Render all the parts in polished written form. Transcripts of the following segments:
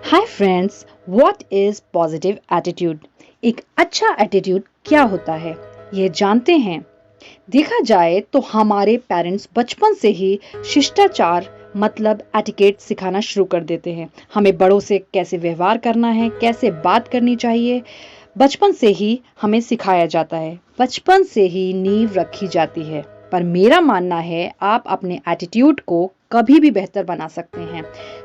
Hi friends, what is positive attitude? एक अच्छा attitude क्या होता है, ये जानते हैं। देखा जाए तो हमारे पेरेंट्स बचपन से ही शिष्टाचार मतलब एटिकेट सिखाना शुरू कर देते हैं। हमें बड़ों से कैसे व्यवहार करना है, कैसे बात करनी चाहिए, बचपन से ही हमें सिखाया जाता है, बचपन से ही नींव रखी जाती है। पर मेरा मानना है आप अपने एटीट्यूड को कभी भी बेहतर बना सकते हैं।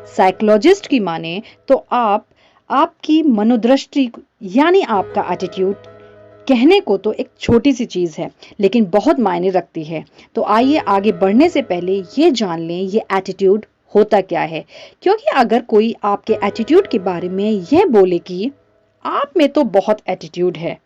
साइकोलॉजिस्ट की माने तो आपकी मनोदृष्टि यानी आपका एटीट्यूड कहने को तो एक छोटी सी चीज है, लेकिन बहुत मायने रखती है। तो आइए आगे बढ़ने से पहले ये जान लें ये एटीट्यूड होता क्या है। क्योंकि अगर कोई आपके एटीट्यूड के बारे में यह बोले कि आप में तो बहुत एटीट्यूड है,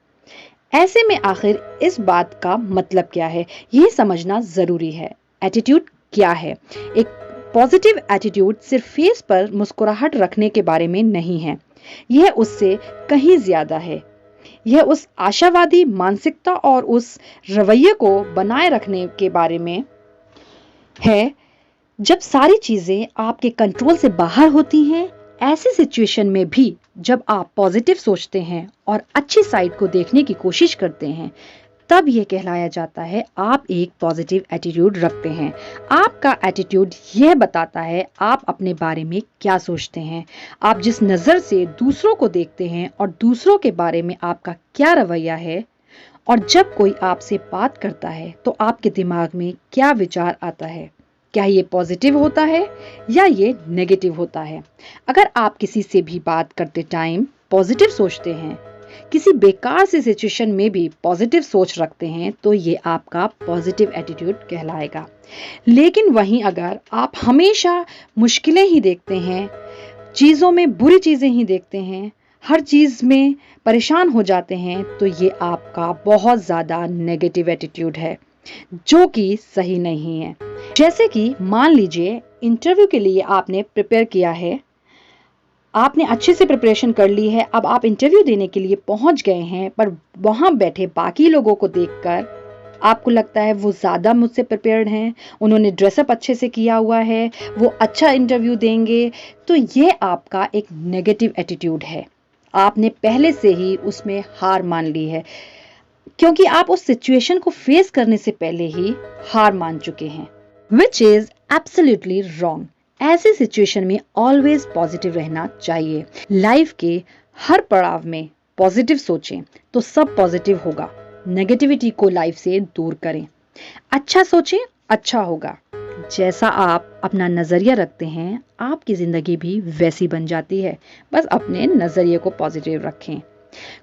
ऐसे में आखिर इस बात का मतलब क्या है, ये समझना जरूरी है। एटीट्यूड क्या है? एक पॉजिटिव एटीट्यूड सिर्फ फेस पर मुस्कुराहट रखने के बारे में नहीं है, यह उससे कहीं ज्यादा है। यह उस आशावादी मानसिकता और उस रवैये को बनाए रखने के बारे में है जब सारी चीजें आपके कंट्रोल से बाहर होती हैं। ऐसी सिचुएशन में भी जब आप पॉजिटिव सोचते हैं और अच्छी साइड को देखने की कोशिश करते हैं, तब यह कहलाया जाता है आप एक पॉजिटिव एटीट्यूड रखते हैं। आपका एटीट्यूड यह बताता है आप अपने बारे में क्या सोचते हैं, आप जिस नज़र से दूसरों को देखते हैं और दूसरों के बारे में आपका क्या रवैया है। और जब कोई आपसे बात करता है तो आपके दिमाग में क्या विचार आता है, क्या ये पॉजिटिव होता है या ये नेगेटिव होता है। अगर आप किसी से भी बात करते टाइम पॉजिटिव सोचते हैं, किसी बेकार सी सिचुएशन में भी पॉजिटिव सोच रखते हैं, तो ये आपका पॉजिटिव एटीट्यूड कहलाएगा। लेकिन वहीं अगर आप हमेशा मुश्किलें ही देखते हैं, चीज़ों में बुरी चीज़ें ही देखते हैं, हर चीज़ में परेशान हो जाते हैं, तो ये आपका बहुत ज़्यादा नेगेटिव एटीट्यूड है, जो कि सही नहीं है। जैसे कि मान लीजिए इंटरव्यू के लिए आपने प्रिपेयर किया है, आपने अच्छे से प्रिपरेशन कर ली है, अब आप इंटरव्यू देने के लिए पहुंच गए हैं, पर वहां बैठे बाकी लोगों को देखकर आपको लगता है वो ज़्यादा मुझसे प्रिपेयर्ड हैं, उन्होंने ड्रेसअप अच्छे से किया हुआ है, वो अच्छा इंटरव्यू देंगे, तो ये आपका एक नेगेटिव एटीट्यूड है। आपने पहले से ही उसमें हार मान ली है, क्योंकि आप उस सिचुएशन को फेस करने से पहले ही हार मान चुके हैं, विच इज एब्सोल्युटली रॉन्ग। ऐसी सिचुएशन में ऑलवेज पॉजिटिव रहना चाहिए। लाइफ के हर पड़ाव में पॉजिटिव सोचें तो सब पॉजिटिव होगा। नेगेटिविटी को लाइफ से दूर करें। अच्छा सोचें, अच्छा होगा। जैसा आप अपना नजरिया रखते हैं, आपकी जिंदगी भी वैसी बन जाती है। बस अपने नजरिए को पॉजिटिव रखें।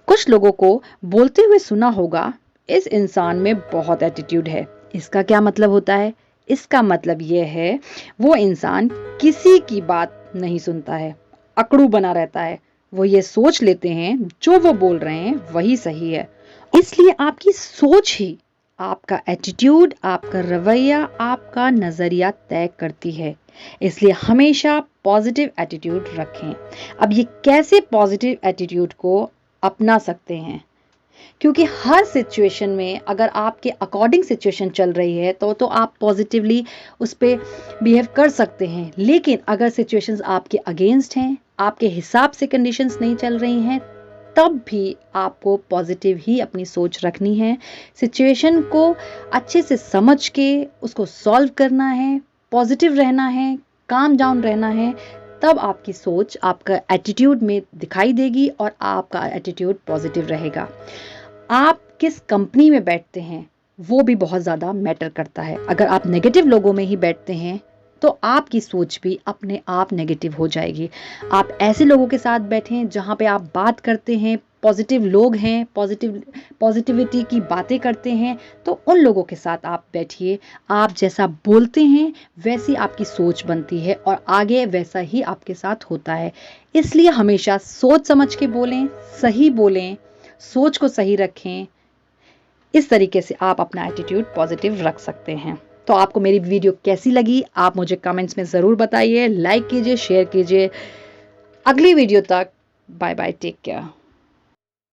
कुछ लोगों को बोलते हुए सुना होगा, इस इंसान में बहुत एटीट्यूड है। इसका क्या मतलब होता है? इसका मतलब यह है वो इंसान किसी की बात नहीं सुनता है, अकड़ू बना रहता है। वो ये सोच लेते हैं जो वो बोल रहे हैं वही सही है। इसलिए आपकी सोच ही आपका एटीट्यूड, आपका रवैया, आपका नजरिया तय करती है। इसलिए हमेशा पॉजिटिव एटीट्यूड रखें। अब ये कैसे पॉजिटिव एटीट्यूड को अपना सकते हैं? क्योंकि हर सिचुएशन में अगर आपके अकॉर्डिंग सिचुएशन चल रही है तो आप पॉजिटिवली उस पर बिहेव कर सकते हैं। लेकिन अगर सिचुएशंस आपके अगेंस्ट हैं, आपके हिसाब से कंडीशंस नहीं चल रही हैं, तब भी आपको पॉजिटिव ही अपनी सोच रखनी है। सिचुएशन को अच्छे से समझ के उसको सॉल्व करना है, पॉजिटिव रहना है, काम डाउन रहना है। तब आपकी सोच आपका एटीट्यूड में दिखाई देगी और आपका एटीट्यूड पॉजिटिव रहेगा। आप किस कंपनी में बैठते हैं वो भी बहुत ज़्यादा मैटर करता है। अगर आप नेगेटिव लोगों में ही बैठते हैं तो आपकी सोच भी अपने आप नेगेटिव हो जाएगी। आप ऐसे लोगों के साथ बैठें जहाँ पे आप बात करते हैं, पॉजिटिव लोग हैं, पॉजिटिविटी की बातें करते हैं, तो उन लोगों के साथ आप बैठिए। आप जैसा बोलते हैं वैसी आपकी सोच बनती है और आगे वैसा ही आपके साथ होता है। इसलिए हमेशा सोच समझ के बोलें, सही बोलें, सोच को सही रखें। इस तरीके से आप अपना एटीट्यूड पॉजिटिव रख सकते हैं। तो आपको मेरी वीडियो कैसी लगी आप मुझे कमेंट्स में ज़रूर बताइए। लाइक कीजिए, शेयर कीजिए। अगली वीडियो तक बाय बाय, टेक केयर।